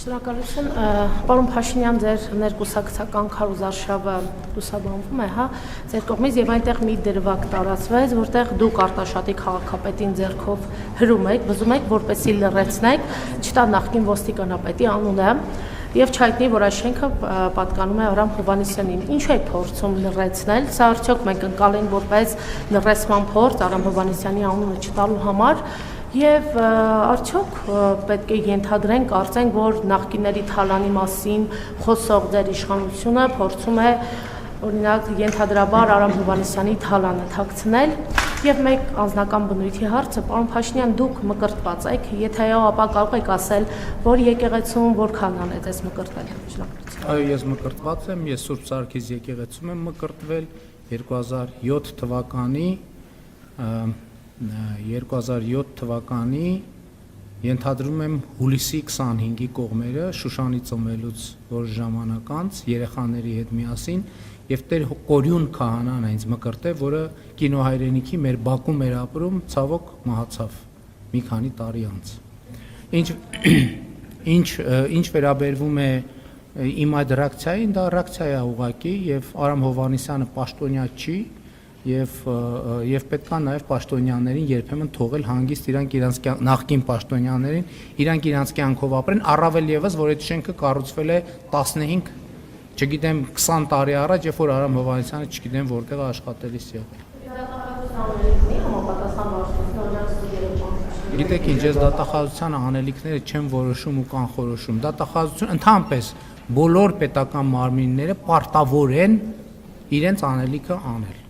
Շնորհակալություն, պարոն Փաշինյան, ձեր ներկուսակցական քարոզարշավը լուսաբանվում է, հա, ձեր կողմից եւ այնտեղ մի դրվագ տարածվեց, որտեղ դուք Արտաշատի քաղաքապետին ձեռքով հրում եք, բզում եք, որպեսզի լռեցնեք, չտա նախկին ոստիկանապետի անունը եւ չհայտնի, որ այս շենքը պատկանում է Արամ Հովհաննիսյանին։ Ինչու եք փորձում լռեցնել։ Սա արդյոք մենք ընկալենք որպես լռեցման փորձ Արամ Հովհաննիսյանի անունը չտալու համար։ Եվ արդյոք պետք է ենթադրենք, կարծենք, որ նախկինների թալանի մասին խոսող ձեր իշխանությունը փորձում է օրինակ ենթադրաբար Արամ Հովհաննիսյանի թալանը թաքցնել։ Եվ մեկ անձնական բնույթի հարցը, պարոն Փաշինյան, դուք մկրտված եք, եթե ապա կարող եք ասել, որ եկեղեցում որքան անեց մկրտվել։ Շնորհակալություն։ Այո, ես մկրտված եմ, ես Սուրբ Սարգիս եկեղեցում եմ մկրտվել 2007 թվականի ենթադրում եմ հուլիսի 25-ի կողմերը Շուշանի ծնվելուց որոշ ժամանակ անց երեխաների հետ միասին եւ Տեր Կորյուն քահանան այնց մկրտել, որը կինոհայրենիքի մեր Բաքվում էր ապրում, ցավոք մահացավ մի քանի տարի անց։ Ինչ վերաբերվում է իմ այդ ռեակցիային, դա ռեակցիա է ուղղակի եւ Արամ Հովհաննիսյանը պաշտոնյա չի եւ պետք է նաեւ պաշտոնյաներին երբեմն թողել հանգիստ իրանք նախկին պաշտոնյաներին իրանք իրանք կյանքով ապրեն, առավել եւս որ այդ շենքը կառուցվել է 15, չգիտեմ 20 տարի առաջ, երբ որ Արամ Հովհաննիսյանը չգիտեմ որտեղ աշխատելիս եղել։ Գիտեք ինչ, ես դատախազության անելիքները չեմ որոշում ու կանխորոշում։ Դատախազություն ընդհանրապես բոլոր պետական մարմինները պարտավոր են իրենց անելիքը անել։